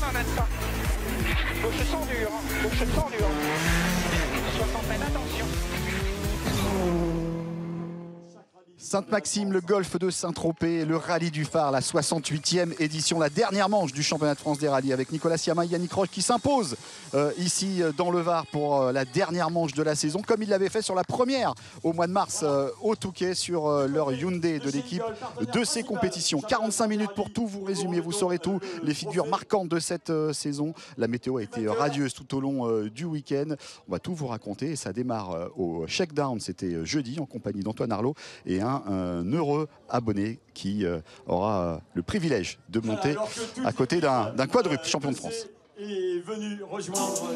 un instant. Gauche sans dur, gauche sans dur. 60 mètres, attention. Sainte-Maxime, le golfe de Saint-Tropez, le rallye du Phare, la 68e édition, la dernière manche du championnat de France des rallyes avec Nicolas Siama et Yannick Roche qui s'imposent ici dans le Var pour la dernière manche de la saison, comme il l'avait fait sur la première au mois de mars au Touquet sur leur Hyundai de l'équipe de ces compétitions. 45 minutes pour tout vous résumer, vous saurez tout, les figures marquantes de cette saison. La météo a été radieuse tout au long du week-end. On va tout vous raconter et ça démarre au Shakedown, c'était jeudi en compagnie d'Antoine Arlot et un heureux abonné qui aura le privilège de monter à côté d'un quadruple champion de France. Est venu rejoindre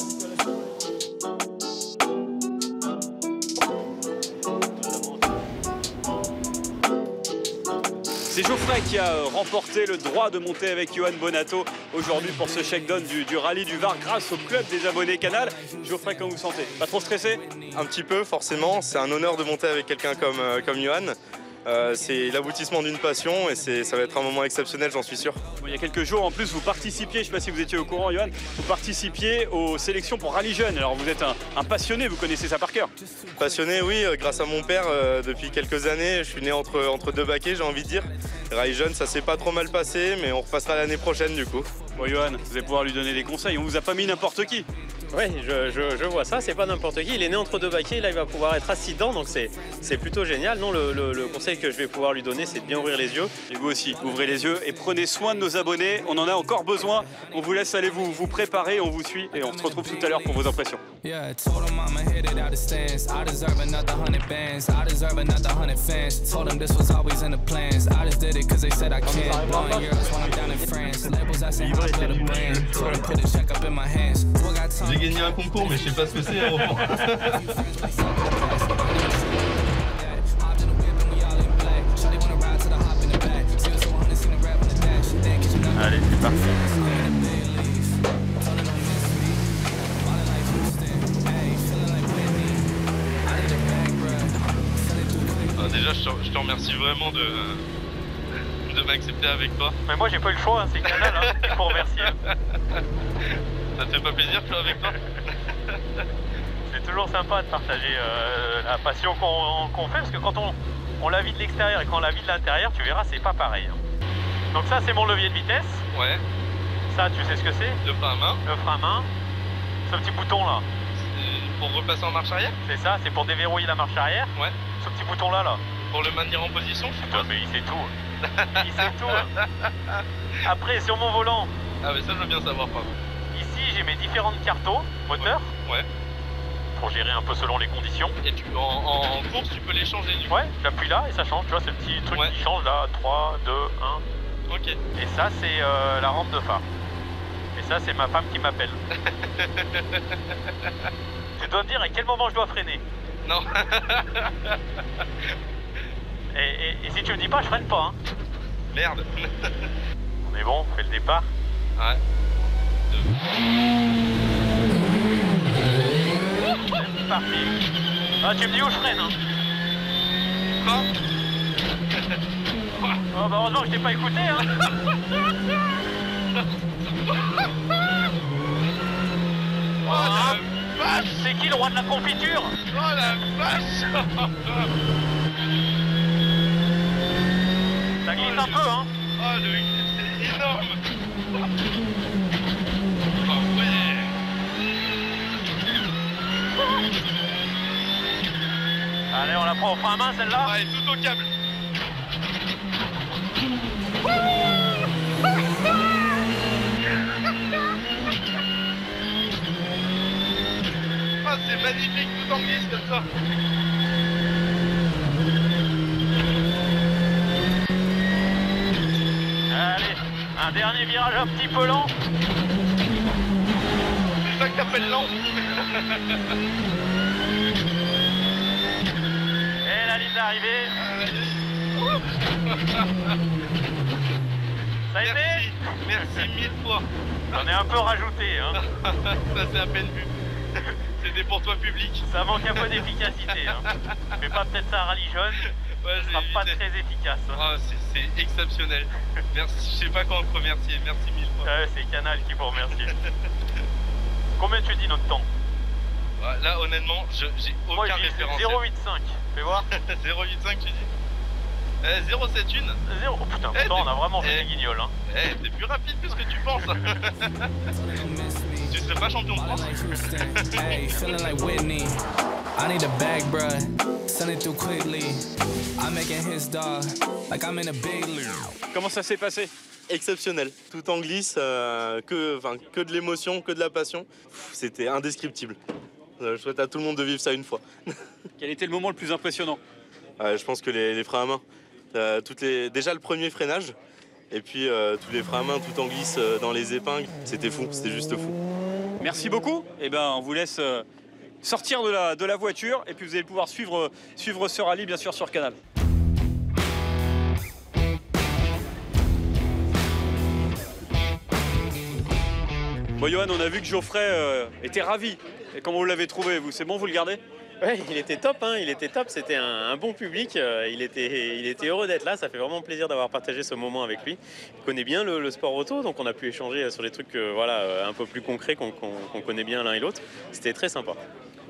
C'est Geoffrey qui a remporté le droit de monter avec Johan Bonato aujourd'hui pour ce shakedown du rallye du Var grâce au club des abonnés Canal. Geoffrey, comment vous sentez? Pas trop stressé? Un petit peu, forcément. C'est un honneur de monter avec quelqu'un comme Johan. C'est l'aboutissement d'une passion et ça va être un moment exceptionnel, j'en suis sûr. Bon, il y a quelques jours, en plus, vous participiez, je ne sais pas si vous étiez au courant, Johan, vous participiez aux sélections pour Rallye Jeune. Alors vous êtes un passionné, vous connaissez ça par cœur. Passionné, oui, grâce à mon père, depuis quelques années, je suis né entre deux baquets, j'ai envie de dire. Rallye Jeune, ça s'est pas trop mal passé, mais on repassera l'année prochaine du coup. Bon, Johan, vous allez pouvoir lui donner des conseils, on vous a pas mis n'importe qui. Oui, je vois ça, c'est pas n'importe qui. Il est né entre deux baquets, là il va pouvoir être assis dedans, donc c'est plutôt génial. Non, le conseil que je vais pouvoir lui donner, c'est de bien ouvrir les yeux. Et vous aussi, ouvrez les yeux et prenez soin de nos abonnés. On en a encore besoin. On vous laisse aller vous préparer, on vous suit et on se retrouve tout à l'heure pour vos impressions. Yeah, told him I'ma hit it out of stance. I deserve another 100 bands. I deserve another 100 fans. Told him this was always in the plans. I just did it cause they said I can. Blowing euros when I'm down in France. Labels asking how I build a brand. Told him put a check up in my hands. J'ai gagné un concours, mais je sais pas ce que c'est. Allez, c'est parti. Déjà, je te remercie vraiment de m'accepter avec toi. Mais moi j'ai pas eu le choix, hein, c'est Canal, hein, il faut remercier. Ça te fait pas plaisir, toi, avec toi? C'est toujours sympa de partager la passion qu'on fait, parce que quand on la vit de l'extérieur et quand on la vit de l'intérieur, tu verras, c'est pas pareil. Hein. Donc ça, c'est mon levier de vitesse. Ouais. Ça, tu sais ce que c'est? Le frein à main. Le frein à main. Ce petit bouton là. Pour repasser en marche arrière? C'est ça, c'est pour déverrouiller la marche arrière. Ouais. Ce petit bouton là. Pour le maintenir en position, je suppose. Mais il sait tout. Il sait tout. Après, sur mon volant. Ah mais ça, je veux bien savoir, pardon. Ici, j'ai mes différentes cartos moteurs. Ouais. Pour gérer un peu selon les conditions. Et en course, tu peux les changer du coup? Ouais, j'appuie là et ça change, tu vois, c'est le petit truc qui change là, 3, 2, 1. Ok. Et ça, c'est la rampe de phare. Et ça, c'est ma femme qui m'appelle. Tu dois me dire à quel moment je dois freiner. Non. et si tu me dis pas, je freine pas. Hein. Merde. On est bon, on fait le départ. Ouais. C'est parti. Ah, tu me dis où je freine. Hein. Oh, bah heureusement que je t'ai pas écouté. Hein. Oh la vache! C'est qui le roi de la confiture? Oh la vache! Ça glisse un peu, hein? Oh le... c'est énorme! Oh ouais! Allez, on la prend au frein à main celle-là? Ouais, tout au câble! Oh, c'est magnifique, tout en glisse comme ça! Allez, un dernier virage un petit peu lent. C'est ça que t'appelles lent. Et la ligne d'arrivée. Ça a été? Merci 1000 fois. J'en ai un peu rajouté. Hein. Ça c'est à peine vu. C'était pour toi public. Ça manque un peu d'efficacité. Hein. Mais pas peut-être ça un rallye jaune. Ouais, Ce sera pas très efficace. Hein. Oh, c'est exceptionnel. Merci, je sais pas comment te remercier. Merci mille fois. C'est Canal qui vous remercie. Combien tu dis notre temps? Là, honnêtement, j'ai aucun référentiel. 0,85. Fais voir. 0,85 tu dis 0,71 0. Oh putain, pourtant on a vraiment fait des guignols. Hein. T'es plus rapide que ce que tu penses. Tu serais pas champion de France. Hey, feeling like Whitney. I need a bag, bruh. Send it through quickly. I'm making his dog like I'm in a big league. Comment ça s'est passé? Exceptionnel. Tout en glisse, que de l'émotion, que de la passion. C'était indescriptible. Je souhaite à tout le monde de vivre ça une fois. Quel était le moment le plus impressionnant? Je pense que les freins à main. Déjà le premier freinage, et puis tous les freins à main tout en glisse dans les épingles. C'était fou, c'était juste fou. Merci beaucoup. Eh ben, on vous laisse sortir de la voiture et puis vous allez pouvoir suivre ce rallye bien sûr sur Canal. Bon, Johan, on a vu que Geoffrey était ravi. Et comment vous l'avez trouvé, vous? C'est bon, vous le gardez? Ouais, il était top, hein, il était top, c'était un bon public, il était heureux d'être là, ça fait vraiment plaisir d'avoir partagé ce moment avec lui. Il connaît bien le sport auto, donc on a pu échanger sur des trucs un peu plus concrets qu'on connaît bien l'un et l'autre. C'était très sympa.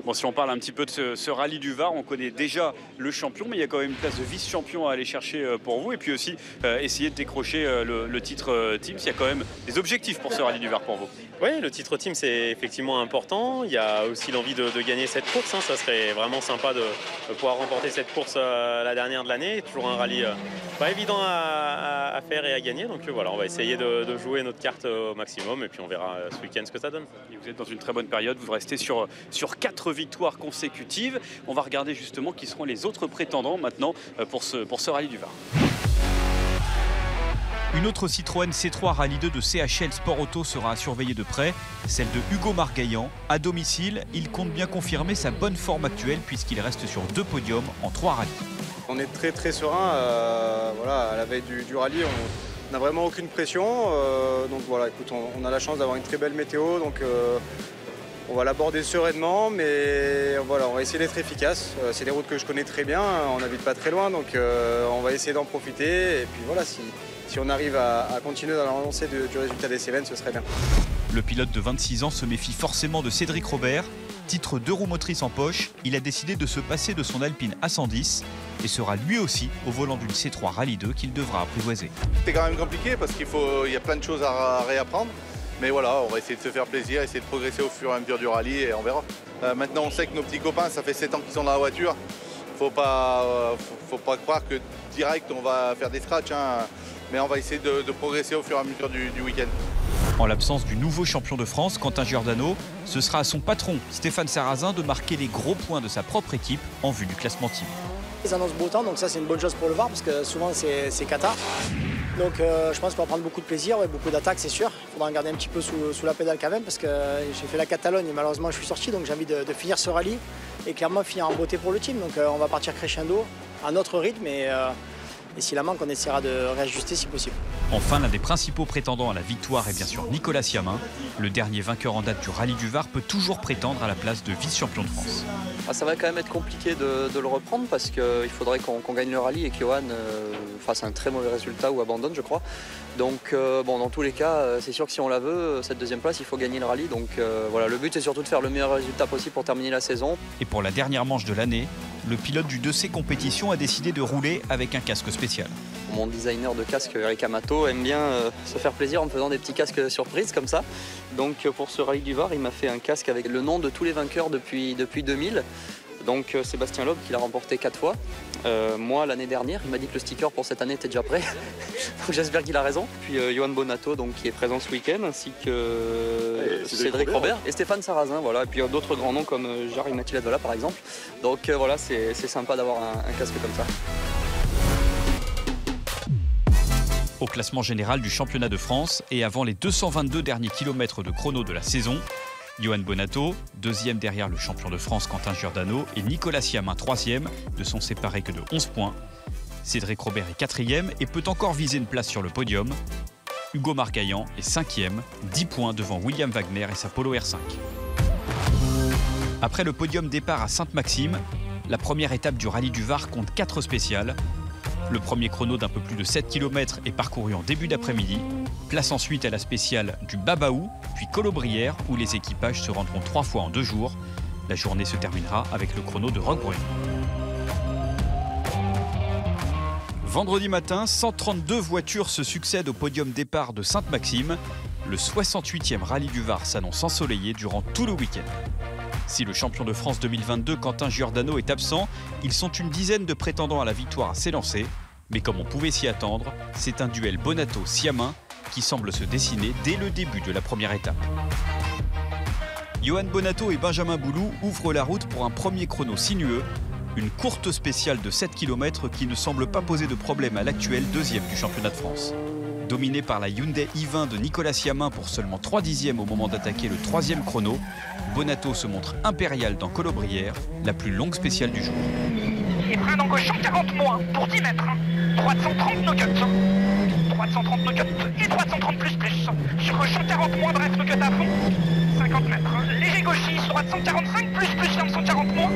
Bon, si on parle un petit peu de ce rallye du Var, on connaît déjà le champion, mais il y a quand même une place de vice-champion à aller chercher pour vous. Et puis aussi essayer de décrocher le titre Teams. Il y a quand même des objectifs pour ce rallye du Var pour vous. Oui, le titre Team c'est effectivement important. Il y a aussi l'envie de gagner cette course. Hein. Ça serait vraiment sympa de pouvoir remporter cette course la dernière de l'année. Toujours un rallye pas évident à faire et à gagner. Donc voilà, on va essayer de jouer notre carte au maximum et puis on verra ce week-end ce que ça donne. Et vous êtes dans une très bonne période. Vous restez sur 4 victoires consécutives. On va regarder justement qui seront les autres prétendants maintenant pour ce rallye du Var. Une autre Citroën C3 Rallye 2 de CHL Sport Auto sera à surveiller de près, celle de Hugo Margaillan. À domicile, il compte bien confirmer sa bonne forme actuelle puisqu'il reste sur 2 podiums en 3 rallyes. On est très serein, à la veille du rallye, on n'a vraiment aucune pression. Donc voilà, écoute, on a la chance d'avoir une très belle météo, donc on va l'aborder sereinement, mais voilà, on va essayer d'être efficace. C'est des routes que je connais très bien, on n'habite pas très loin, donc on va essayer d'en profiter. Et puis voilà, si on arrive à continuer dans la lancée du résultat des Cévennes, ce serait bien. Le pilote de 26 ans se méfie forcément de Cédric Robert. Titre 2 roues motrices en poche, il a décidé de se passer de son Alpine A110 et sera lui aussi au volant d'une C3 Rallye 2 qu'il devra apprivoiser. C'est quand même compliqué parce qu'il y a plein de choses à réapprendre. Mais voilà, on va essayer de se faire plaisir, essayer de progresser au fur et à mesure du rallye et on verra. Maintenant, on sait que nos petits copains, ça fait 7 ans qu'ils sont dans la voiture. Faut pas croire que direct on va faire des scratchs, hein. Mais on va essayer de progresser au fur et à mesure du week-end. En l'absence du nouveau champion de France, Quentin Giordano, ce sera à son patron, Stéphane Sarrazin, de marquer les gros points de sa propre équipe en vue du classement team. Ils annoncent beau temps, donc ça c'est une bonne chose pour le Var parce que souvent c'est cata. Donc je pense qu'on va prendre beaucoup de plaisir, beaucoup d'attaques c'est sûr. Il faudra en garder un petit peu sous la pédale quand même parce que j'ai fait la Catalogne et malheureusement je suis sorti, donc j'ai envie de finir ce rallye et clairement finir en beauté pour le team. Donc on va partir crescendo à notre rythme et s'il la manque, on essaiera de réajuster si possible. Enfin, l'un des principaux prétendants à la victoire est bien sûr Nicolas Siamin. Le dernier vainqueur en date du rallye du Var peut toujours prétendre à la place de vice-champion de France. Ça va quand même être compliqué de le reprendre parce qu'il faudrait qu'on gagne le rallye et que Johan fasse un très mauvais résultat ou abandonne, je crois. Donc dans tous les cas, c'est sûr que si on la veut, cette deuxième place, il faut gagner le rallye. Donc voilà, le but c'est surtout de faire le meilleur résultat possible pour terminer la saison. Et pour la dernière manche de l'année, le pilote du 2C Compétition a décidé de rouler avec un casque spécial. Mon designer de casque, Eric Amato, aime bien se faire plaisir en me faisant des petits casques surprises comme ça. Donc pour ce rallye du Var, il m'a fait un casque avec le nom de tous les vainqueurs depuis 2000. Donc Sébastien Loeb qui l'a remporté 4 fois. Moi l'année dernière, il m'a dit que le sticker pour cette année était déjà prêt. Donc j'espère qu'il a raison. Puis Johan Bonato donc, qui est présent ce week-end, ainsi que Cédric Robert et Stéphane Sarrazin. Voilà. Et puis d'autres grands noms comme Jarry Matiladvola par exemple. Donc voilà, c'est sympa d'avoir un casque comme ça. Au classement général du championnat de France et avant les 222 derniers kilomètres de chrono de la saison, Johan Bonato, deuxième derrière le champion de France Quentin Giordano et Nicolas Siamin, troisième, ne sont séparés que de 11 points. Cédric Robert est quatrième et peut encore viser une place sur le podium. Hugo Margaillan est cinquième, 10 points devant William Wagner et sa Polo R5. Après le podium départ à Sainte-Maxime, la première étape du rallye du Var compte 4 spéciales. Le premier chrono d'un peu plus de 7 km est parcouru en début d'après-midi. Place ensuite à la spéciale du Babaou, puis Colobrières, où les équipages se rendront 3 fois en 2 jours. La journée se terminera avec le chrono de Roquebrune. Vendredi matin, 132 voitures se succèdent au podium départ de Sainte-Maxime. Le 68e rallye du Var s'annonce ensoleillé durant tout le week-end. Si le champion de France 2022, Quentin Giordano, est absent, ils sont une dizaine de prétendants à la victoire à s'élancer. Mais comme on pouvait s'y attendre, c'est un duel Bonato-Siamin qui semble se dessiner dès le début de la première étape. Yoann Bonato et Benjamin Boulou ouvrent la route pour un premier chrono sinueux, une courte spéciale de 7 km qui ne semble pas poser de problème à l'actuel deuxième du championnat de France. Dominé par la Hyundai i20 de Nicolas Siamin pour seulement 3 dixièmes au moment d'attaquer le 3e chrono, Bonato se montre impérial dans Colobrières, la plus longue spéciale du jour. Et frein en gauche 140 moins pour 10 mètres. Droite 130 no-cut. Droite 130 no-cut et droite 130 plus. Sur gauche 140 moins, bref no-cut à fond. 50 mètres. Léger gauchiste, droite 145 plus 140 moins.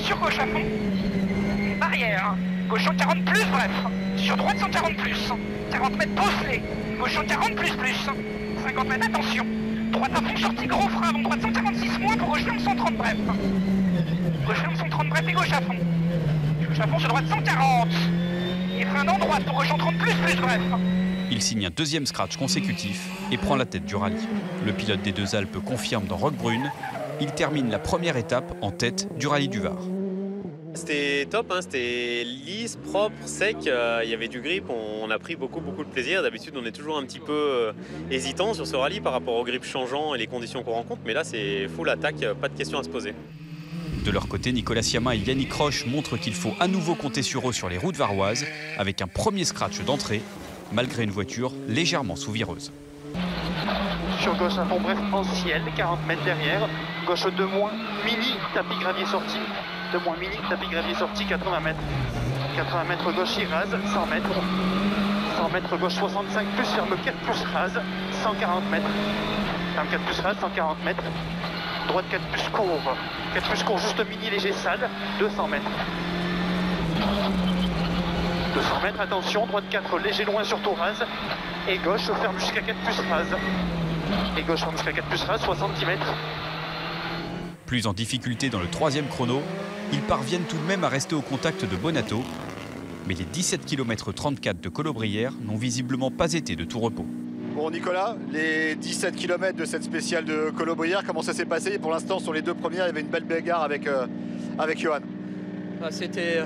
Sur gauche à fond. Barrière. Gauche 140 plus, bref. Sur droite 140 plus. 40 mètres pose-les. Gauche 140 plus. 50 mètres, attention. Droite à fond, sortie gros frein avant droite 146 moins pour gauche 130 bref. Gauche 130 bref et gauche à fond. Gauche à fond sur droite 140. Et frein en droite pour gauche 130 plus bref. Il signe un deuxième scratch consécutif et prend la tête du rallye. Le pilote des Deux Alpes confirme dans Roquebrune. Il termine la première étape en tête du rallye du Var. C'était top, hein, c'était lisse, propre, sec, il y avait du grip, on a pris beaucoup de plaisir. D'habitude on est toujours un petit peu hésitant sur ce rallye par rapport au grip changeant et les conditions qu'on rencontre, mais là c'est full attaque, pas de questions à se poser. De leur côté, Nicolas Siamin et Yannick Roche montrent qu'il faut à nouveau compter sur eux sur les routes varoises, avec un premier scratch d'entrée, malgré une voiture légèrement sous-vireuse. Sur gauche à fond bref en ciel, 40 mètres derrière. Gauche 2 moins, mini, tapis gravier sorti. 2 moins mini, tapis gravier sorti, 80 mètres. 80 mètres gauche il rase, 100 mètres. 100 mètres gauche 65 plus, ferme 4 plus rase, 140 mètres. Ferme 4 plus rase, 140 mètres. Droite 4 plus court. 4 plus court, juste mini, léger sale, 200 mètres. 200 mètres, attention, droite 4, léger loin sur tout rase. Et gauche ferme jusqu'à 4 plus rase. Et gauche ferme jusqu'à 4 plus rase, 70 mètres. Plus en difficulté dans le 3e chrono, ils parviennent tout de même à rester au contact de Bonato. Mais les 17 km 34 de Colobrières n'ont visiblement pas été de tout repos. Bon Nicolas, les 17 km de cette spéciale de Colobrières, comment ça s'est passé? Pour l'instant, sur les 2 premières, il y avait une belle bagarre avec Yoann. C'était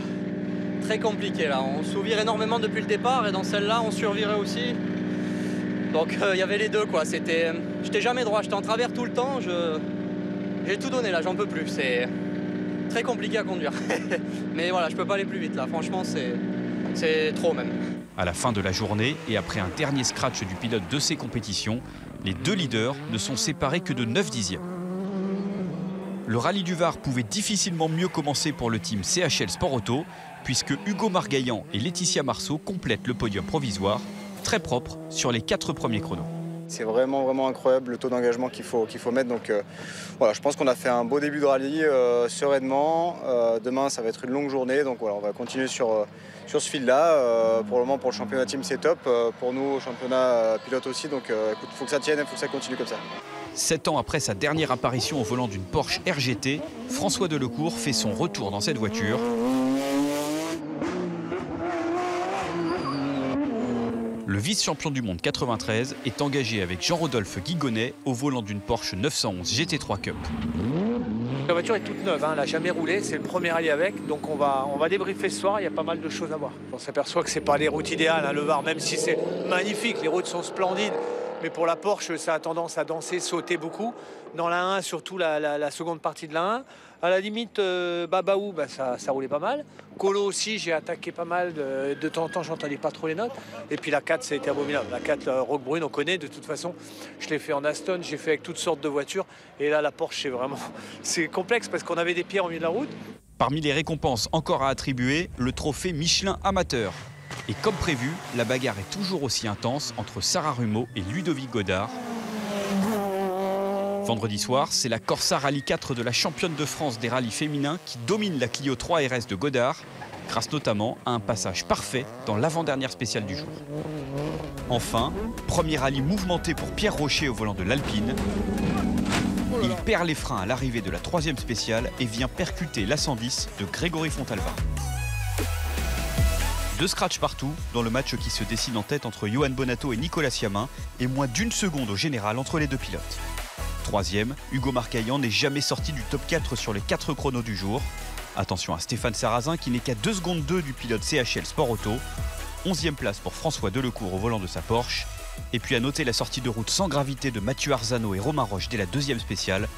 très compliqué là. On s'ouvre énormément depuis le départ et dans celle-là, on survirait aussi. Donc il y avait les deux quoi. J'étais jamais droit, j'étais en travers tout le temps. J'ai tout donné là, j'en peux plus. C'est très compliqué à conduire. Mais voilà, je peux pas aller plus vite là. Franchement, c'est trop même. À la fin de la journée et après un dernier scratch du pilote de ces compétitions, les 2 leaders ne sont séparés que de 9 dixièmes. Le rallye du Var pouvait difficilement mieux commencer pour le team CHL Sport Auto, puisque Hugo Margaillan et Laetitia Marceau complètent le podium provisoire, très propre sur les 4 premiers chronos. C'est vraiment incroyable le taux d'engagement qu'il faut mettre. Donc voilà, je pense qu'on a fait un beau début de rallye sereinement. Demain, ça va être une longue journée. Donc voilà, on va continuer sur ce fil-là. Pour le moment, pour le championnat team, c'est top. Pour nous, au championnat pilote aussi. Donc écoute, il faut que ça tienne, il faut que ça continue comme ça. 7 ans après sa dernière apparition au volant d'une Porsche RGT, François Delecourt fait son retour dans cette voiture. Le vice-champion du monde 93 est engagé avec Jean-Rodolphe Guigonnet au volant d'une Porsche 911 GT3 Cup. La voiture est toute neuve, hein, elle n'a jamais roulé, c'est le premier rallye avec, donc on va débriefer ce soir, il y a pas mal de choses à voir. On s'aperçoit que ce n'est pas les routes idéales, hein, le Var, même si c'est magnifique, les routes sont splendides, mais pour la Porsche, ça a tendance à danser, sauter beaucoup. Dans la 1, surtout la seconde partie de la 1. À la limite, Babaou, ça roulait pas mal. Colo aussi, j'ai attaqué pas mal. De temps en temps, j'entendais pas trop les notes. Et puis la 4, ça a été abominable. La 4, Roquebrune, on connaît de toute façon. Je l'ai fait en Aston, j'ai fait avec toutes sortes de voitures. Et là, la Porsche, c'est complexe parce qu'on avait des pierres au milieu de la route. Parmi les récompenses encore à attribuer, le trophée Michelin Amateur. Et comme prévu, la bagarre est toujours aussi intense entre Sarah Rumeau et Ludovic Godard. Vendredi soir, c'est la Corsa Rallye 4 de la championne de France des rallyes féminins qui domine la Clio 3 RS de Godard, grâce notamment à un passage parfait dans l'avant-dernière spéciale du jour. Enfin, premier rallye mouvementé pour Pierre Rocher au volant de l'Alpine. Il perd les freins à l'arrivée de la 3e spéciale et vient percuter la 110 de Grégory Fontalva. 2 scratchs partout dans le match qui se dessine en tête entre Johan Bonato et Nicolas Siamin et moins d'1 seconde au général entre les deux pilotes. 3e, Hugo Marcaillan n'est jamais sorti du top 4 sur les 4 chronos du jour. Attention à Stéphane Sarrazin qui n'est qu'à 2 secondes 2 du pilote CHL Sport Auto. 11e place pour François Delecourt au volant de sa Porsche. Et puis à noter la sortie de route sans gravité de Mathieu Arzano et Romain Roche dès la 2e spéciale.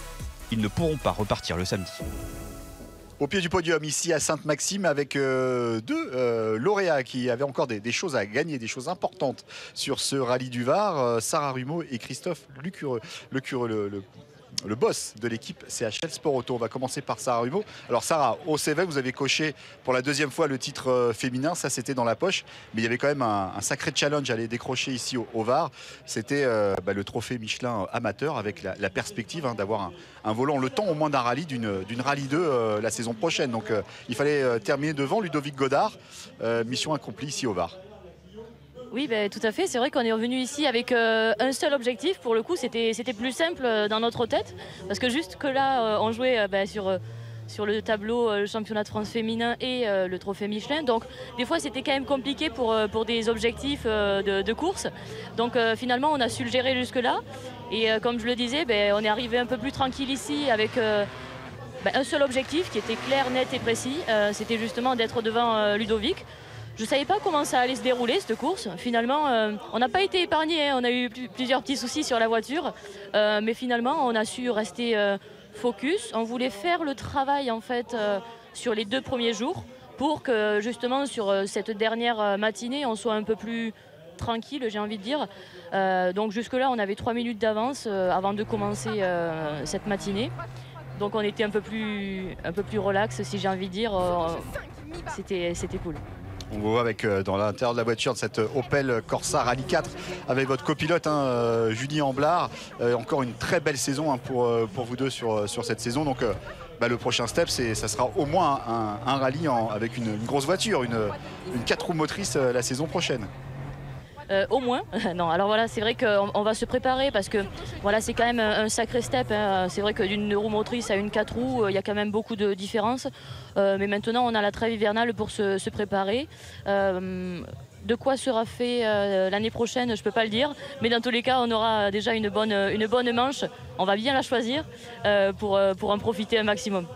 Ils ne pourront pas repartir le samedi. Au pied du podium, ici à Sainte-Maxime, avec 2 lauréats qui avaient encore des choses à gagner, des choses importantes sur ce rallye du Var, Sarah Rumeau et Christophe Lucureux. Le boss de l'équipe CHL Sport Auto. On va commencer par Sarah Rumeau. Alors Sarah, au CV, vous avez coché pour la 2e fois le titre féminin, ça c'était dans la poche, mais il y avait quand même un sacré challenge à aller décrocher ici au Var. C'était le trophée Michelin amateur avec la perspective d'avoir un volant le temps au moins d'un rallye, d'une rallye 2 la saison prochaine. Donc il fallait terminer devant Ludovic Godard. Mission accomplie ici au Var. Oui, tout à fait. C'est vrai qu'on est revenu ici avec un seul objectif. Pour le coup, c'était plus simple dans notre tête. Parce que juste que là, on jouait sur le tableau le championnat de France féminin et le trophée Michelin. Donc des fois, c'était quand même compliqué pour des objectifs de course. Donc finalement, on a su le gérer jusque-là. Et comme je le disais, on est arrivé un peu plus tranquille ici avec un seul objectif qui était clair, net et précis. C'était justement d'être devant Ludovic. Je ne savais pas comment ça allait se dérouler cette course. Finalement, on n'a pas été épargné. On a eu plusieurs petits soucis sur la voiture. Mais finalement, on a su rester focus. On voulait faire le travail en fait, sur les 2 premiers jours pour que justement sur cette dernière matinée, on soit un peu plus tranquille, j'ai envie de dire. Donc jusque-là, on avait 3 minutes d'avance avant de commencer cette matinée. Donc on était un peu plus relax, si j'ai envie de dire. C'était cool. On vous voit avec, dans l'intérieur de la voiture de cette Opel Corsa Rallye 4 avec votre copilote Julie Amblard. Encore une très belle saison pour vous deux sur cette saison. Donc le prochain step, ça sera au moins un rallye avec une grosse voiture, une 4 roues motrices la saison prochaine. Au moins. Non, alors voilà, c'est vrai qu'on va se préparer parce que voilà, c'est quand même un sacré step. C'est vrai que d'une roue motrice à une 4 roues, il y a quand même beaucoup de différences. Mais maintenant, on a la trêve hivernale pour se préparer. De quoi sera fait l'année prochaine, je ne peux pas le dire. Mais dans tous les cas, on aura déjà une bonne manche. On va bien la choisir pour en profiter un maximum.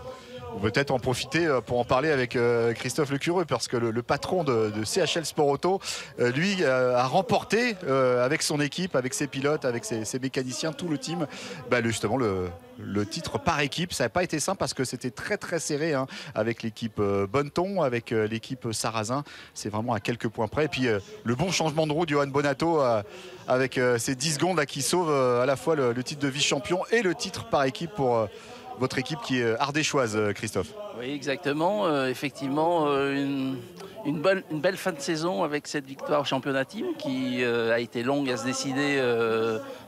On peut peut-être en profiter pour en parler avec Christophe Lecureux parce que le patron de CHL Sport Auto, lui, a remporté avec son équipe, avec ses pilotes, avec ses mécaniciens, tout le team, justement le titre par équipe. Ça n'a pas été simple parce que c'était très très serré avec l'équipe Bonneton, avec l'équipe Sarrazin. C'est vraiment à quelques points près. Et puis le bon changement de roue de Johan Bonato avec ces 10 secondes là, qui sauvent à la fois le titre de vice-champion et le titre par équipe pour votre équipe qui est ardéchoise, Christophe. Oui, exactement. Effectivement, une belle fin de saison avec cette victoire au championnat team qui a été longue à se décider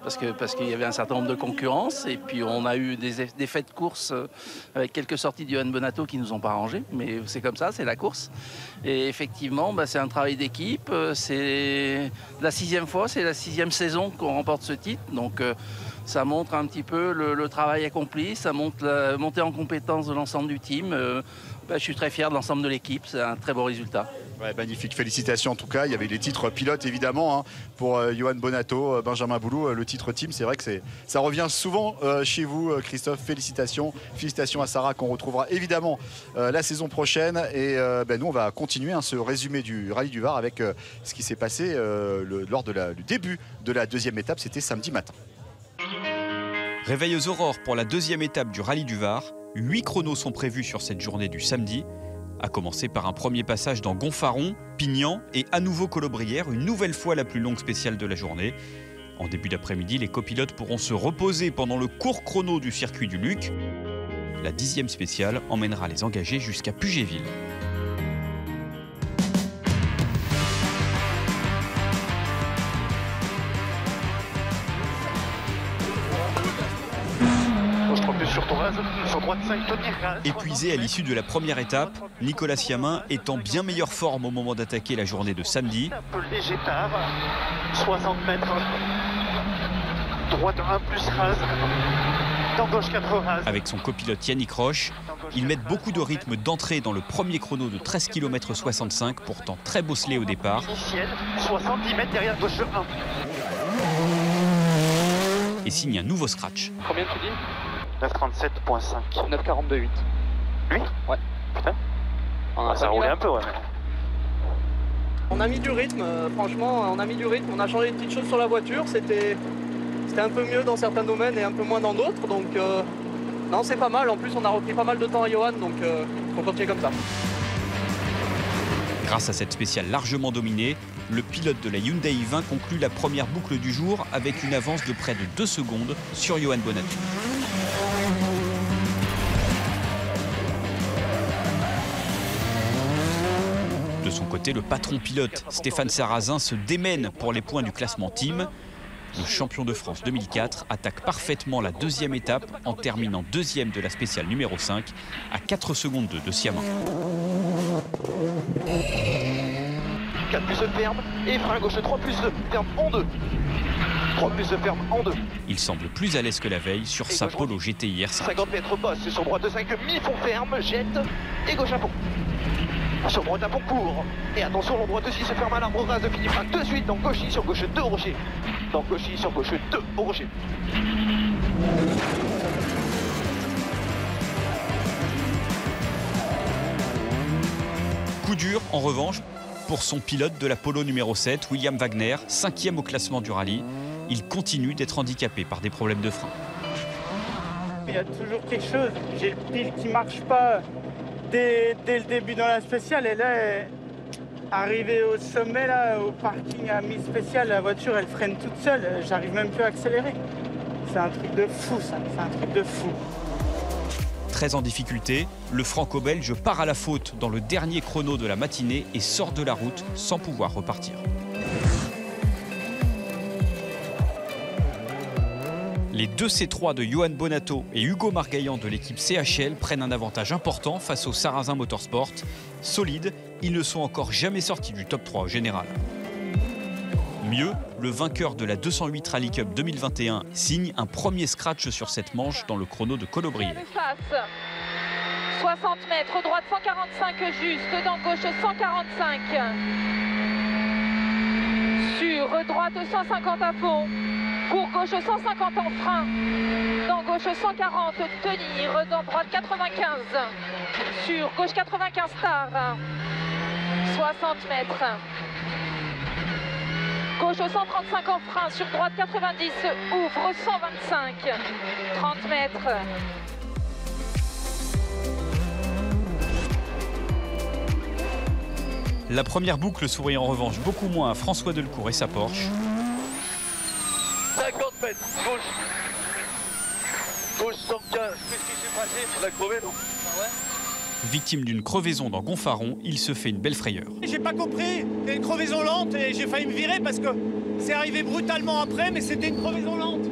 parce qu'il y avait un certain nombre de concurrences. Et puis on a eu des faits de course avec quelques sorties de Johan Bonato qui ne nous ont pas arrangé. Mais c'est comme ça, c'est la course. Et effectivement, c'est un travail d'équipe. C'est la 6e fois, c'est la 6e saison qu'on remporte ce titre. Donc ça montre un petit peu le travail accompli, ça montre la montée en compétence de l'ensemble du team. Je suis très fier de l'ensemble de l'équipe, c'est un très beau résultat. Ouais, magnifique, félicitations en tout cas. Il y avait les titres pilotes évidemment pour Johan Bonato, Benjamin Boulou, le titre team. C'est vrai que ça revient souvent chez vous, Christophe. Félicitations à Sarah qu'on retrouvera évidemment la saison prochaine. Et nous on va continuer ce résumé du rallye du Var avec ce qui s'est passé lors du début de la 2e étape. C'était samedi matin. Réveil aux aurores pour la 2e étape du rallye du Var. 8 chronos sont prévus sur cette journée du samedi, à commencer par un premier passage dans Gonfaron, Pignan et à nouveau Colobrières, une nouvelle fois la plus longue spéciale de la journée. En début d'après-midi, les copilotes pourront se reposer pendant le court chrono du circuit du Luc. La 10e spéciale emmènera les engagés jusqu'à Pugéville. sur droite 5, tenir. Épuisé à l'issue de la première étape, Nicolas Siamin est en bien meilleure forme au moment d'attaquer la journée de samedi. Un peu léger tard, 60 mètres. Droite 1 plus rase. Dans gauche 4 rase. Avec son copilote Yannick Roche, ils mettent beaucoup de rythme d'entrée dans le premier chrono de 13 km 65, pourtant très bosselé au départ. Initial, 70 mètres derrière gauche 1. Et signe un nouveau scratch. Combien tu dis 9,37,5. 9,42,8. Lui Ouais. Putain. Ça a roulé un peu, ouais. On a mis du rythme, franchement, on a mis du rythme. On a changé une petite chose sur la voiture. C'était un peu mieux dans certains domaines et un peu moins dans d'autres. Donc, non, c'est pas mal. En plus, on a repris pas mal de temps à Johan, donc on continue comme ça. Grâce à cette spéciale largement dominée, le pilote de la Hyundai i20 conclut la première boucle du jour avec une avance de près de 2 secondes sur Johan Bonato. De son côté, le patron pilote Stéphane Sarrazin se démène pour les points du classement team. Le champion de France 2004 attaque parfaitement la deuxième étape en terminant deuxième de la spéciale numéro 5 à 4 secondes de Siamin. 4 plus de ferme et frein gauche 3 plus de ferme en 2. 3 plus de ferme en 2. Il semble plus à l'aise que la veille sur sa Polo GTI R5. 50 mètres bosse sur droite 5, mi-fond ferme, jette et gauche à fond. Sur droite à fond court. Et attention, l'endroit de 6 se ferme à l'arbre rase de Philippe de suite dans Gauchy sur gauche 2 Rocher. Dans Gauchy sur gauche 2 Rocher. Coup dur en revanche pour son pilote de la Polo numéro 7, William Wagner, 5e au classement du rallye. Il continue d'être handicapé par des problèmes de frein. Il y a toujours quelque chose. J'ai le pile qui marche pas dès le début dans la spéciale. Et là, arrivé au sommet, là, au parking à mi-spéciale, la voiture, elle freine toute seule. J'arrive même plus à accélérer. C'est un truc de fou, ça. C'est un truc de fou. Très en difficulté, le franco-belge part à la faute dans le dernier chrono de la matinée et sort de la route sans pouvoir repartir. Les deux C3 de Johan Bonato et Hugo Margaillan de l'équipe CHL prennent un avantage important face au Sarrazin Motorsport. Solides, ils ne sont encore jamais sortis du top 3 au général. Mieux, le vainqueur de la 208 Rally Cup 2021 signe un premier scratch sur cette manche dans le chrono de Colobrières. 60 mètres, droite 145 juste, dans gauche 145. Sur droite 150 à fond. Cours gauche 150 en frein. Dans gauche 140, tenir. Dans droite 95. Sur gauche 95 star. 60 mètres. Gauche 135 en frein. Sur droite 90, ouvre 125. 30 mètres. La première boucle sourit en revanche beaucoup moins à François Delcourt et sa Porsche. 50 mètres, gauche. Gauche 115. Qu'est-ce qui s'est passé? On a crevé, non? Ah ouais. Victime d'une crevaison dans Gonfaron, il se fait une belle frayeur. J'ai pas compris, c'était une crevaison lente et j'ai failli me virer parce que c'est arrivé brutalement après, mais c'était une crevaison lente.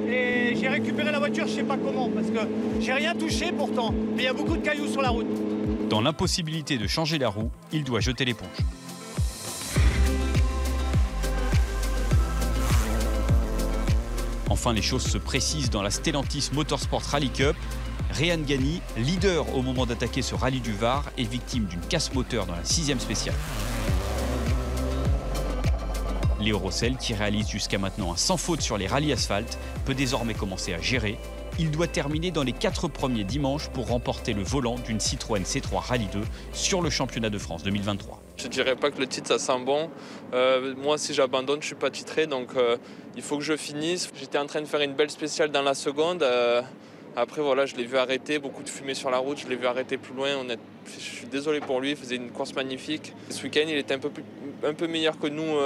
Et j'ai récupéré la voiture, je sais pas comment, parce que j'ai rien touché pourtant, mais il y a beaucoup de cailloux sur la route. Dans l'impossibilité de changer la roue, il doit jeter l'éponge. Enfin, les choses se précisent dans la Stellantis Motorsport Rally Cup. Réan Gani, leader au moment d'attaquer ce rallye du Var, est victime d'une casse moteur dans la 6e spéciale. Léo Rossel, qui réalise jusqu'à maintenant un sans faute sur les rallyes asphalte, peut désormais commencer à gérer. Il doit terminer dans les 4 premiers dimanches pour remporter le volant d'une Citroën C3 Rally 2 sur le championnat de France 2023. Je ne dirais pas que le titre ça sent bon. Moi si j'abandonne je ne suis pas titré donc il faut que je finisse. J'étais en train de faire une belle spéciale dans la seconde. Après voilà, je l'ai vu arrêter, beaucoup de fumée sur la route, je l'ai vu arrêter plus loin. Je suis désolé pour lui, il faisait une course magnifique. Ce week-end il était un peu meilleur que nous,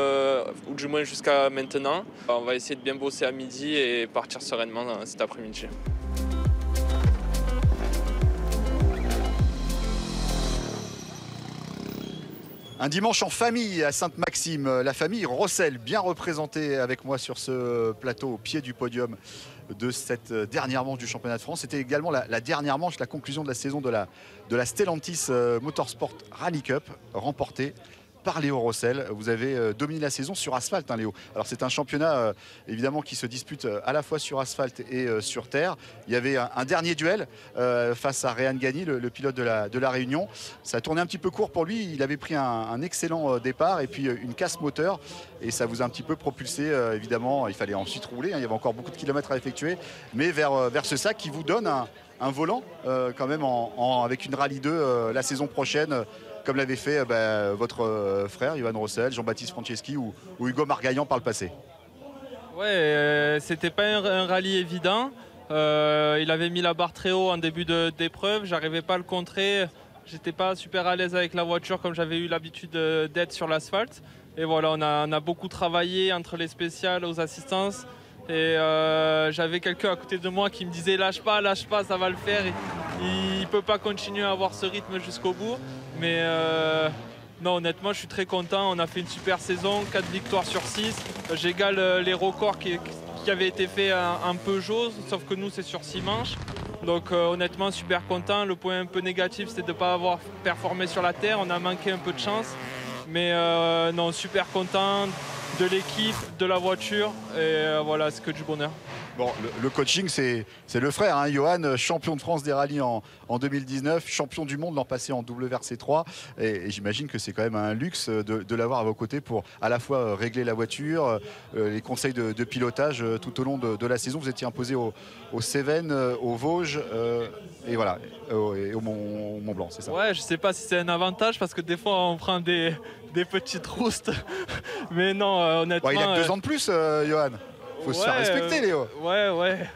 ou du moins jusqu'à maintenant. On va essayer de bien bosser à midi et partir sereinement cet après-midi. Un dimanche en famille à Sainte-Maxime, la famille Rossel bien représentée avec moi sur ce plateau au pied du podium de cette dernière manche du championnat de France. C'était également la dernière manche, la conclusion de la saison de la Stellantis Motorsport Rally Cup remportée par Léo Rossel. Vous avez dominé la saison sur asphalte, hein, Léo. Alors c'est un championnat évidemment qui se dispute à la fois sur asphalte et sur terre. Il y avait un dernier duel face à Réan Gagny, le pilote de la Réunion. Ça a tourné un petit peu court pour lui. Il avait pris un excellent départ et puis une casse moteur. Et ça vous a un petit peu propulsé, évidemment. Il fallait ensuite rouler, hein. Il y avait encore beaucoup de kilomètres à effectuer. Mais vers ce sac qui vous donne un volant quand même avec une Rallye 2 la saison prochaine. Comme l'avait fait votre frère, Johan Rossel, Jean-Baptiste Franceschi ou Hugo Margaillan par le passé. Ouais, c'était pas un rallye évident. Il avait mis la barre très haut en début d'épreuve. J'arrivais pas à le contrer. J'étais pas super à l'aise avec la voiture comme j'avais eu l'habitude d'être sur l'asphalte. Et voilà, on a beaucoup travaillé entre les spéciales, aux assistances. Et j'avais quelqu'un à côté de moi qui me disait lâche pas, ça va le faire. Il peut pas continuer à avoir ce rythme jusqu'au bout. Mais non, honnêtement, je suis très content. On a fait une super saison, 4 victoires sur 6. J'égale les records qui avaient été faits en Peugeot, sauf que nous, c'est sur 6 manches. Donc honnêtement, super content. Le point un peu négatif, c'est de ne pas avoir performé sur la terre. On a manqué un peu de chance. Mais non, super content de l'équipe, de la voiture. Et voilà, c'est que du bonheur. Bon, le coaching, c'est le frère, hein, Johan, champion de France des rallyes en 2019, champion du monde l'an passé en WRC3. Et j'imagine que c'est quand même un luxe de l'avoir à vos côtés pour à la fois régler la voiture, les conseils de pilotage tout au long de la saison. Vous étiez imposé aux Cévennes, aux Vosges et voilà, et au Mont Blanc, c'est ça? Ouais, je sais pas si c'est un avantage parce que des fois on prend des petites roustes. Mais non, honnêtement. Ouais, il a que 2 ans de plus, Johan. Faut se faire respecter, Léo. Ouais.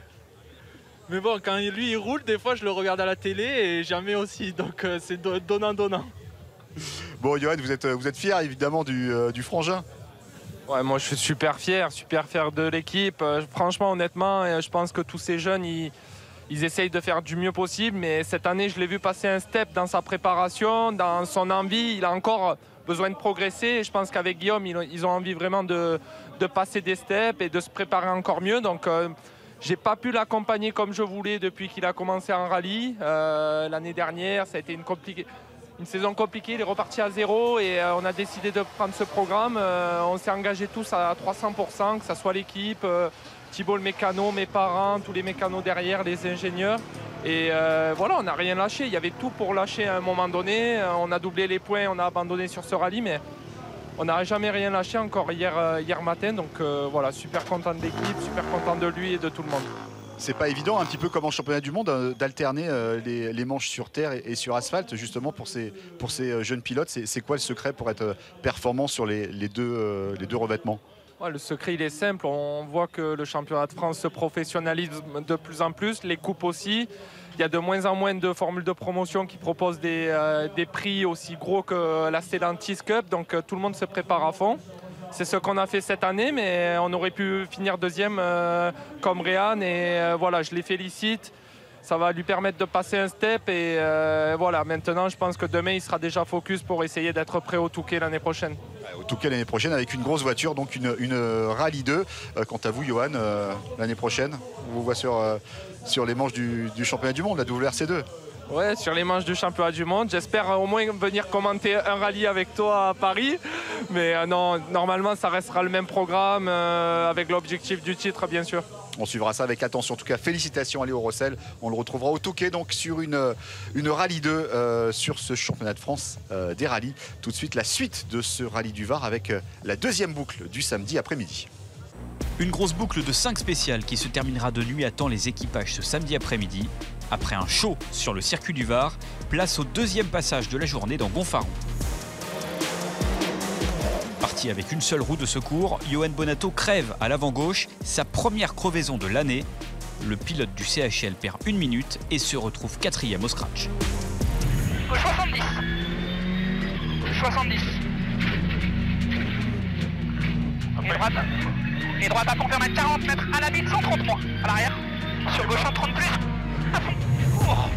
Mais bon, quand lui il roule, des fois je le regarde à la télé et jamais aussi. Donc c'est donnant-donnant. Bon, Johan, vous êtes fier évidemment du frangin. Ouais, moi je suis super fier de l'équipe. Franchement, honnêtement, je pense que tous ces jeunes, ils essayent de faire du mieux possible. Mais cette année, je l'ai vu passer un step dans sa préparation, dans son envie. Il a encore besoin de progresser. Et je pense qu'avec Guillaume, ils ont envie vraiment de passer des steps et de se préparer encore mieux. Donc, j'ai pas pu l'accompagner comme je voulais depuis qu'il a commencé en rallye. L'année dernière, ça a été une saison compliquée. Il est reparti à 0 et on a décidé de prendre ce programme. On s'est engagés tous à 300%, que ce soit l'équipe, Thibault le mécano, mes parents, tous les mécanos derrière, les ingénieurs. Et voilà, on n'a rien lâché. Il y avait tout pour lâcher à un moment donné. On a doublé les points, on a abandonné sur ce rallye, mais on n'a jamais rien lâché encore hier matin. Donc voilà, super content de l'équipe, super content de lui et de tout le monde. C'est pas évident, un petit peu comme en championnat du monde, d'alterner les manches sur terre et sur asphalte, justement pour ces jeunes pilotes. C'est quoi le secret pour être performant sur les deux revêtements? Ouais, le secret, il est simple. On voit que le championnat de France se professionnalise de plus en plus, les coupes aussi. Il y a de moins en moins de formules de promotion qui proposent des prix aussi gros que la Stellantis Cup. Donc tout le monde se prépare à fond. C'est ce qu'on a fait cette année, mais on aurait pu finir deuxième comme Réan. Et voilà, je les félicite. Ça va lui permettre de passer un step. Et voilà, maintenant, je pense que demain, il sera déjà focus pour essayer d'être prêt au Touquet l'année prochaine. Au Touquet l'année prochaine avec une grosse voiture, donc une Rallye 2. Quant à vous, Johan, l'année prochaine, on vous voit sur les manches du championnat du monde, la WRC2. Ouais, sur les manches du championnat du monde. J'espère au moins venir commenter un rallye avec toi à Paris. Mais non, normalement, ça restera le même programme avec l'objectif du titre, bien sûr. On suivra ça avec attention. En tout cas, félicitations à Léo Rossel. On le retrouvera au Touquet, donc sur une Rallye 2 sur ce championnat de France des rallyes. Tout de suite, la suite de ce rallye du Var avec la deuxième boucle du samedi après-midi. Une grosse boucle de 5 spéciales qui se terminera de nuit attend les équipages ce samedi après-midi. Après un show sur le circuit du Var, place au deuxième passage de la journée dans Gonfaron. Parti avec une seule roue de secours, Johan Bonato crève à l'avant gauche sa première crevaison de l'année. Le pilote du CHL perd 1 minute et se retrouve 4e au scratch. 70. 70. Et droite à fond, permettre 40 mètres à la bite, 130 moins. À l'arrière. Sur gauche, 130 plus. À fond. Ouvre.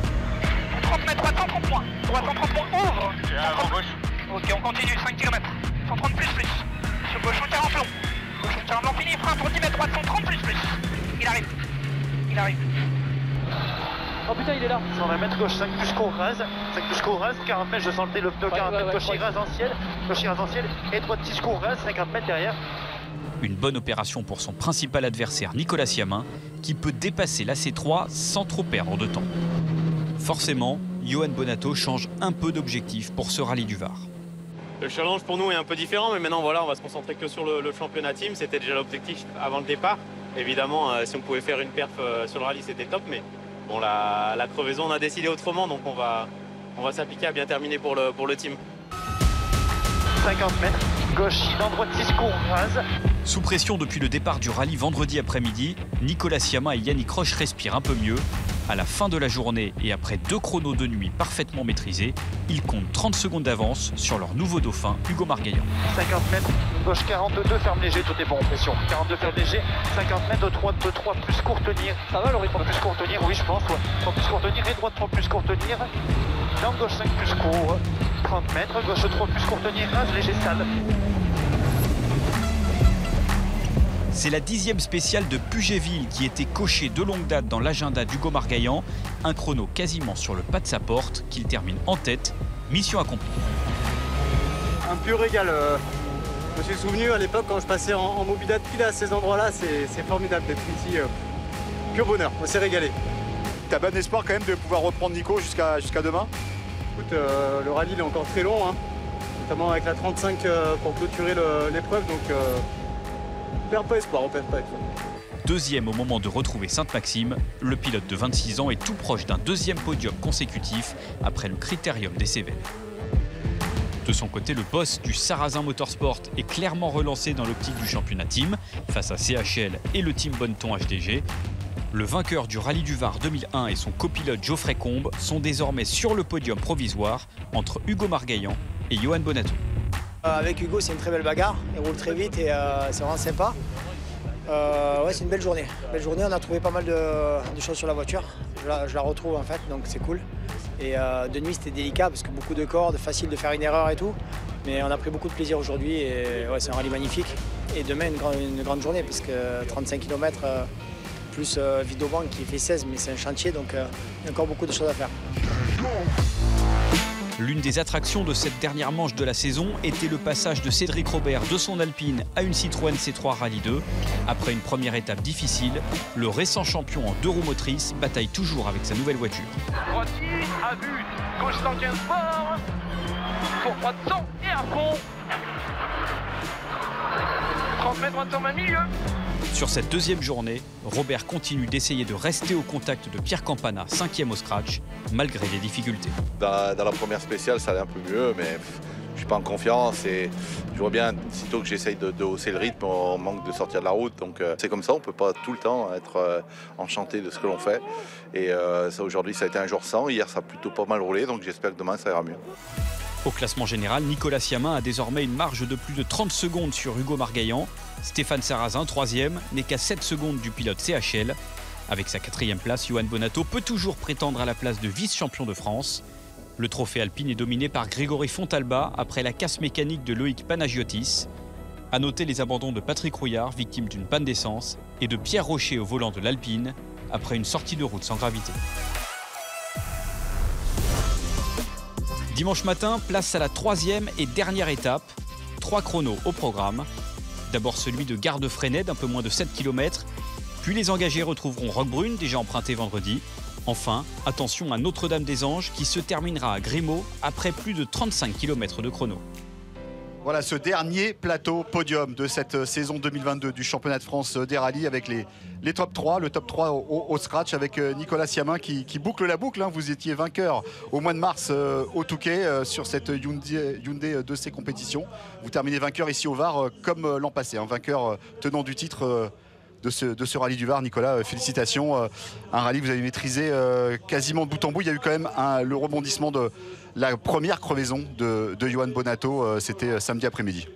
30 mètres, droite, 130 moins. Droite, 130 moins. Ouvre. 130. Ok, on continue, 5 km. 130 plus. Sur gauche 140 long. Gauche 140 long, fini, frein pour 10 mètres, droite 130 plus. Il arrive. Oh putain, il est là. 120 mètres, gauche 5 plus court, rase. 5 plus court, rase. 40 mètres, je sentais le pneu 40 mètres, gauche rase ancienne. Gauche rase ancienne. Et droite 6 court, rase. 50 mètres derrière. Une bonne opération pour son principal adversaire Nicolas Siamin, qui peut dépasser la C3 sans trop perdre de temps. Forcément, Yoann Bonato change un peu d'objectif pour ce rallye du Var. Le challenge pour nous est un peu différent, mais maintenant voilà, on va se concentrer que sur le championnat team. C'était déjà l'objectif avant le départ. Évidemment, si on pouvait faire une perf sur le rallye, c'était top, mais bon, la crevaison, on a décidé autrement, donc on va s'appliquer à bien terminer pour le team. 50 mètres, gauche, dans droite 6 court, rase. Sous pression depuis le départ du rallye vendredi après-midi, Nicolas Siamin et Yannick Roche respirent un peu mieux. À la fin de la journée et après 2 chronos de nuit parfaitement maîtrisés, ils comptent 30 secondes d'avance sur leur nouveau dauphin, Hugo Margaillan. 50 mètres, gauche 42, ferme léger, tout est bon en pression. 42 ferme léger, 50 mètres, droite 3 plus court tenir. Ça va, Laurie, 3 plus court tenir, oui je pense, ouais. 3 plus court tenir et droite 3 plus court tenir. Dans gauche 5 plus court, 30 mètres, gauche 3 plus court tenir, rase léger sale. C'est la 10e spéciale de Pugetville qui était cochée de longue date dans l'agenda d'Hugo Margaillan. Un chrono quasiment sur le pas de sa porte, qu'il termine en tête. Mission accomplie. Un pur régal. Je me suis souvenu à l'époque quand je passais en mobilette pile à ces endroits-là, c'est formidable d'être ici. Pur bonheur, on s'est régalé. T'as bon espoir quand même de pouvoir reprendre Nico jusqu'à demain? Écoute, le rallye il est encore très long, hein, notamment avec la 35 pour clôturer l'épreuve, donc on perd pas espoir, on perd pas espoir. Deuxième au moment de retrouver Sainte-Maxime, le pilote de 26 ans est tout proche d'un deuxième podium consécutif après le critérium des Cévennes. De son côté, le boss du Sarrazin Motorsport est clairement relancé dans l'optique du championnat team face à CHL et le team Bonneton HDG. Le vainqueur du Rallye du Var 2001 et son copilote Geoffrey Combe sont désormais sur le podium provisoire entre Hugo Margaillan et Yoann Bonato. Avec Hugo, c'est une très belle bagarre, il roule très vite et c'est vraiment sympa. Ouais, c'est une belle journée. On a trouvé pas mal de choses sur la voiture. Je la retrouve en fait, donc c'est cool. Et de nuit, c'était délicat parce que beaucoup de cordes, facile de faire une erreur et tout. Mais on a pris beaucoup de plaisir aujourd'hui et ouais, c'est un rallye magnifique. Et demain, une grande journée parce que 35 km plus Vidobank qui fait 16, mais c'est un chantier, donc il y a encore beaucoup de choses à faire. L'une des attractions de cette dernière manche de la saison était le passage de Cédric Robert de son Alpine à une Citroën C3 Rallye 2. Après une première étape difficile, le récent champion en 2 roues motrices bataille toujours avec sa nouvelle voiture. Droite 10, à vue, gauche 115 fort, pour droite 100 et à fond. 30 mètres, droite 120 milieu. Sur cette deuxième journée, Robert continue d'essayer de rester au contact de Pierre Campana, 5e au scratch, malgré les difficultés. Dans la première spéciale, ça allait un peu mieux, mais je ne suis pas en confiance. Et je vois bien, sitôt que j'essaye de hausser le rythme, on manque de sortir de la route. Donc c'est comme ça, on ne peut pas tout le temps être enchanté de ce que l'on fait. Et aujourd'hui, ça a été un jour sans. Hier, ça a plutôt pas mal roulé, donc j'espère que demain, ça ira mieux. Au classement général, Nicolas Siamin a désormais une marge de plus de 30 secondes sur Hugo Margaillan. Stéphane Sarrazin, 3e, n'est qu'à 7 secondes du pilote CHL. Avec sa 4e place, Yoann Bonato peut toujours prétendre à la place de vice-champion de France. Le trophée alpine est dominé par Grégory Fontalba après la casse mécanique de Loïc Panagiotis. A noter les abandons de Patrick Rouillard, victime d'une panne d'essence, et de Pierre Rocher au volant de l'Alpine, après une sortie de route sans gravité. Dimanche matin, place à la 3e et dernière étape. 3 chronos au programme. D'abord celui de Garde-Freinet d'un peu moins de 7 km. Puis les engagés retrouveront Roquebrune, déjà emprunté vendredi. Enfin, attention à Notre-Dame-des-Anges qui se terminera à Grimaud après plus de 35 km de chrono. Voilà ce dernier plateau podium de cette saison 2022 du championnat de France des rallyes avec les top 3, le top 3 au scratch avec Nicolas Siamin qui boucle la boucle. Hein. Vous étiez vainqueur au mois de mars au Touquet sur cette Hyundai de ces compétitions. Vous terminez vainqueur ici au Var comme l'an passé, un vainqueur tenant du titre de ce rallye du Var. Nicolas, félicitations. Un rallye que vous avez maîtrisé quasiment de bout en bout. Il y a eu quand même le rebondissement de la première crevaison de Yoann Bonato. C'était samedi après-midi.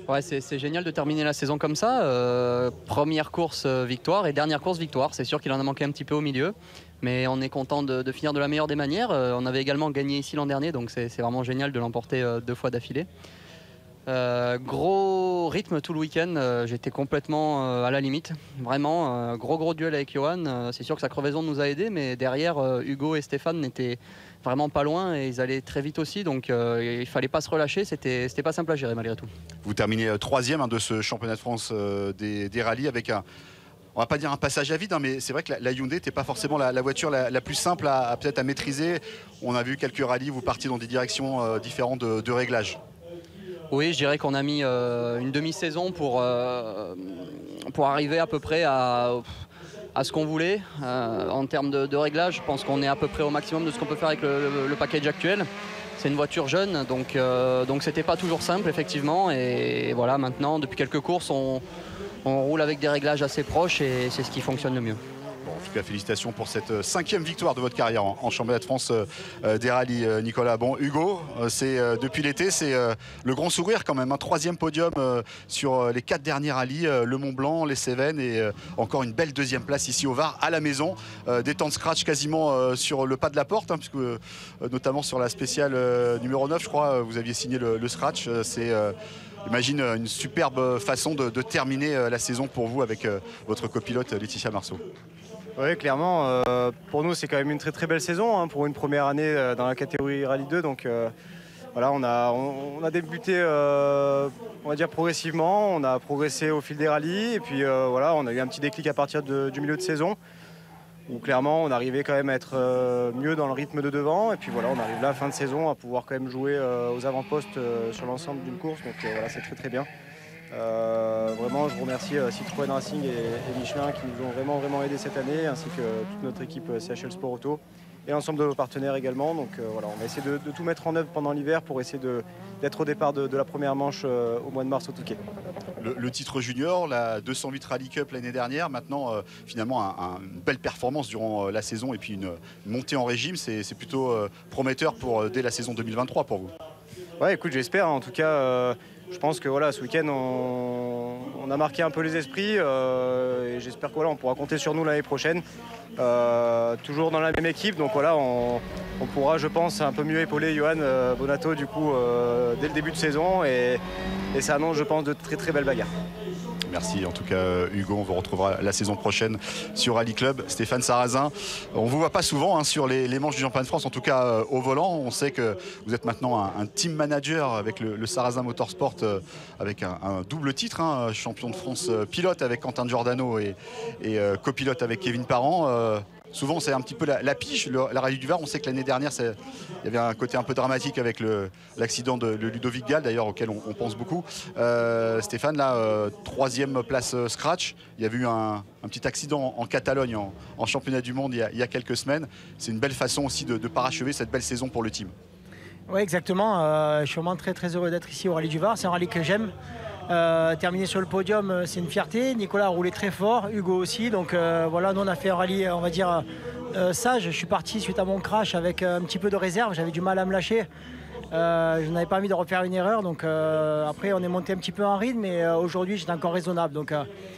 Ouais, c'est génial de terminer la saison comme ça. Première course victoire et dernière course victoire. C'est sûr qu'il en a manqué un petit peu au milieu, mais on est content de finir de la meilleure des manières. On avait également gagné ici l'an dernier, donc c'est vraiment génial de l'emporter 2 fois d'affilée. Gros rythme tout le week-end, j'étais complètement à la limite, vraiment gros duel avec Johan. C'est sûr que sa crevaison nous a aidés, mais derrière Hugo et Stéphane n'étaient vraiment pas loin et ils allaient très vite aussi, donc il fallait pas se relâcher, c'était pas simple à gérer malgré tout. Vous terminez 3e de ce championnat de France des rallyes avec on va pas dire un passage à vide, hein, mais c'est vrai que la Hyundai n'était pas forcément la voiture la plus simple peut-être à maîtriser. On a vu quelques rallyes, vous partiez dans des directions différentes de réglage. Oui, je dirais qu'on a mis une demi-saison pour arriver à peu près à ce qu'on voulait. En termes de réglage, je pense qu'on est à peu près au maximum de ce qu'on peut faire avec le package actuel. C'est une voiture jeune, donc c'était pas toujours simple effectivement. Et voilà, maintenant, depuis quelques courses, on roule avec des réglages assez proches et c'est ce qui fonctionne le mieux. Bon, en tout cas, félicitations pour cette 5e victoire de votre carrière en championnat de France des rallyes, Nicolas. Bon, Hugo, depuis l'été, c'est le grand sourire quand même. Un 3e podium sur les 4 derniers rallyes, le Mont Blanc, les Cévennes et encore une belle 2e place ici au Var, à la maison. Des temps de scratch quasiment sur le pas de la porte, hein, puisque notamment sur la spéciale numéro 9, je crois, vous aviez signé le scratch. J'imagine une superbe façon de terminer la saison pour vous avec votre copilote Laetitia Marceau. Oui, clairement, pour nous c'est quand même une très belle saison hein, pour une première année dans la catégorie Rallye 2. Donc voilà, on a débuté on va dire progressivement, on a progressé au fil des rallyes et puis voilà, on a eu un petit déclic à partir du milieu de saison où clairement on arrivait quand même à être mieux dans le rythme de devant et puis voilà, on arrive là à fin de saison à pouvoir quand même jouer aux avant-postes sur l'ensemble d'une course, donc voilà, c'est très bien. Vraiment, je remercie Citroën Racing et Michelin qui nous ont vraiment aidés cette année, ainsi que toute notre équipe CHL Sport Auto et l'ensemble de nos partenaires également. Donc voilà, on va essayer de tout mettre en œuvre pendant l'hiver pour essayer d'être au départ de la première manche au mois de mars au Touquet. Le titre junior, la 208 Rally Cup l'année dernière, maintenant finalement une belle performance durant la saison et puis une montée en régime, c'est plutôt prometteur pour dès la saison 2023 pour vous. Ouais, écoute, j'espère. En tout cas, je pense que voilà, ce week-end, on a marqué un peu les esprits et j'espère que voilà, on pourra compter sur nous l'année prochaine. Toujours dans la même équipe, donc voilà, on pourra, je pense, un peu mieux épauler Johan Bonato du coup dès le début de saison et ça annonce, je pense, de très belles bagarres. Merci en tout cas Hugo, on vous retrouvera la saison prochaine sur Rally Club. Stéphane Sarrazin, on ne vous voit pas souvent hein, sur les manches du championnat de France, en tout cas au volant. On sait que vous êtes maintenant un team manager avec le Sarrazin Motorsport avec un double titre, hein, champion de France pilote avec Quentin Giordano et copilote avec Kevin Parent. Souvent c'est un petit peu la pige, la Rallye du Var. On sait que l'année dernière il y avait un côté un peu dramatique avec l'accident de Ludovic Gall d'ailleurs auquel on pense beaucoup. Stéphane, là 3e place scratch, il y a eu un petit accident en Catalogne en championnat du monde il y a quelques semaines. C'est une belle façon aussi de parachever cette belle saison pour le team. Oui, exactement, je suis vraiment très heureux d'être ici au Rallye du Var, c'est un rallye que j'aime. Terminer sur le podium, c'est une fierté. Nicolas a roulé très fort, Hugo aussi. Donc voilà, nous on a fait un rallye, on va dire, sage. Je suis parti suite à mon crash avec un petit peu de réserve. J'avais du mal à me lâcher. Je n'avais pas envie de refaire une erreur. Donc après, on est monté un petit peu en rythme. Mais aujourd'hui, j'étais encore raisonnable. Donc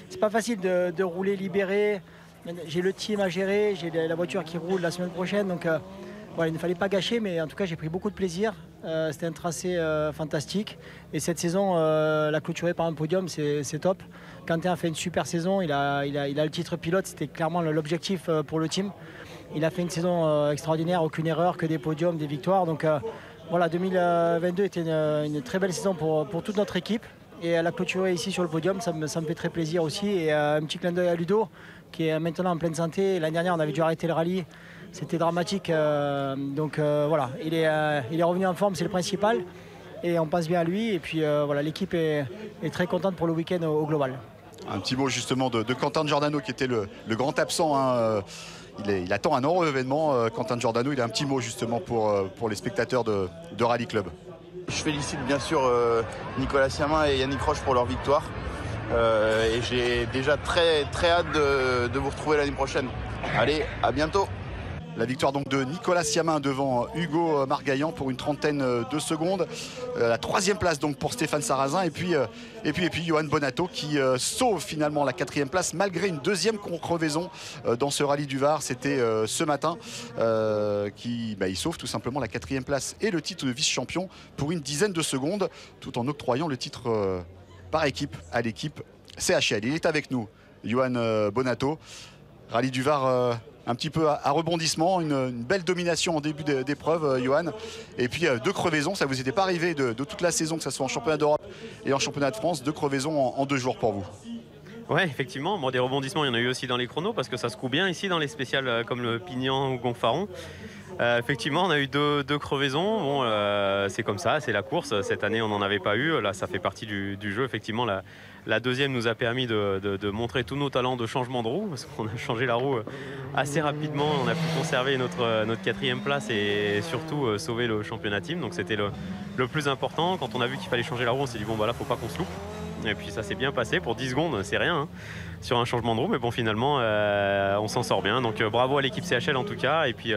c'est pas facile de rouler libéré. J'ai le team à gérer. J'ai la voiture qui roule la semaine prochaine. Donc voilà, il ne fallait pas gâcher. Mais en tout cas, j'ai pris beaucoup de plaisir. C'était un tracé fantastique et cette saison la clôturer par un podium, c'est top. Quentin a fait une super saison, il a le titre pilote, c'était clairement l'objectif pour le team. Il a fait une saison extraordinaire, aucune erreur, que des podiums, des victoires. Donc voilà, 2022 était une très belle saison pour toute notre équipe et la clôturer ici sur le podium, ça me fait très plaisir aussi. Et un petit clin d'œil à Ludo qui est maintenant en pleine santé. L'année dernière on avait dû arrêter le rallye. C'était dramatique, donc voilà, il est revenu en forme, c'est le principal, et on pense bien à lui. Et puis voilà, l'équipe est très contente pour le week-end au global. Un petit mot justement de Quentin Giordano qui était le grand absent. Hein. Il attend un heureux événement. Quentin Giordano, il a un petit mot justement pour les spectateurs de Rally Club. Je félicite bien sûr Nicolas Siamin et Yannick Roche pour leur victoire. Et j'ai déjà très hâte de vous retrouver l'année prochaine. Allez, à bientôt. La victoire donc de Nicolas Siamin devant Hugo Margaillan pour une trentaine de secondes. La troisième place donc pour Stéphane Sarrazin et puis Johan Bonato qui sauve finalement la quatrième place malgré une deuxième crevaison dans ce rallye du Var. C'était ce matin il sauve tout simplement la quatrième place et le titre de vice-champion pour une dizaine de secondes tout en octroyant le titre par équipe à l'équipe CHL. Il est avec nous, Johan Bonato. Rallye du Var un petit peu à rebondissement, une belle domination en début d'épreuve, Johan. Et puis deux crevaisons, ça ne vous était pas arrivé de toute la saison, que ce soit en championnat d'Europe et en championnat de France, deux crevaisons en 2 jours pour vous. Ouais, effectivement. Bon, des rebondissements, il y en a eu aussi dans les chronos parce que ça se coud bien ici dans les spéciales comme le Pignan ou Gonfaron. Effectivement, on a eu deux crevaisons. Bon, c'est comme ça, c'est la course. Cette année, on n'en avait pas eu. Là, ça fait partie du jeu. Effectivement, la deuxième nous a permis de montrer tous nos talents de changement de roue parce qu'on a changé la roue assez rapidement. On a pu conserver notre quatrième place et surtout sauver le championnat team. Donc, c'était le plus important. Quand on a vu qu'il fallait changer la roue, on s'est dit bon, bah là, faut pas qu'on se loupe. Et puis ça s'est bien passé pour 10 secondes, c'est rien hein, sur un changement de roue, mais bon finalement on s'en sort bien. Donc bravo à l'équipe CHL en tout cas et puis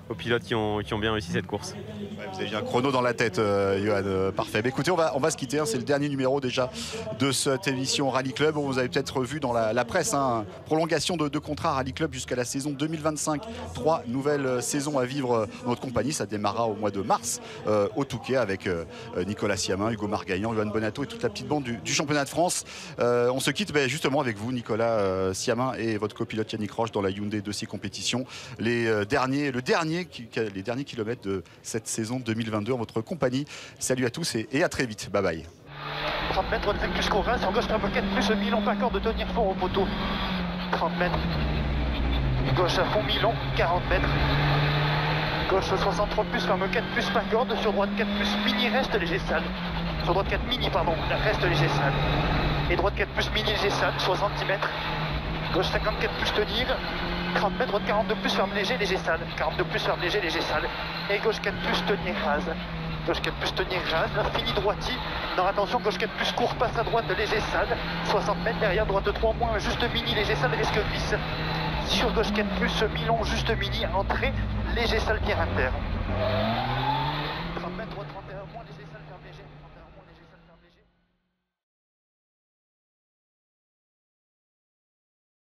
aux pilotes qui ont bien réussi cette course. Ouais, vous avez un chrono dans la tête, Johan, parfait. Mais écoutez, on va se quitter, hein. C'est le dernier numéro déjà de cette émission Rallye Club. Vous avez peut-être vu dans la presse, hein, prolongation de contrat Rallye Club jusqu'à la saison 2025. 3 nouvelles saisons à vivre dans notre compagnie. Ça démarrera au mois de mars au Touquet avec Nicolas Siamin, Hugo Margaillan, Johan Bonato et toute la petite bande du championnat de France. On se quitte justement avec vous, Nicolas Siamin, et votre copilote Yannick Roche dans la Hyundai 2C compétition. Les derniers kilomètres de cette saison 2022 en votre compagnie. Salut à tous et à très vite. Bye bye. 30 mètres, 5 plus Corin, sur gauche, moquette, plus Milon, pas encore de tenir fort au poteau. 30 mètres. Gauche à fond, Milon, 40 mètres. Gauche 63 plus, moquette, plus pas corde, sur droite 4 plus, mini, reste léger sale. Sur droite 4 mini, pardon, reste léger sale. Et droite 4 plus, mini, léger sale, 60 mètres. Gauche 54 plus, tenir. 30 mètres, droite 42 plus, ferme léger, léger sale. 42 plus, ferme léger, léger sale. Et gauche 4 plus, tenir rase. Gauche 4 plus, tenir rase. Fini droiti. Non, attention, gauche 4 plus, court, passe à droite, léger sale. 60 mètres derrière, droite 3 moins, juste mini, léger sale, risque glisse. Sur gauche 4 plus, Milon, juste mini, entrée, léger sale, pierre inter.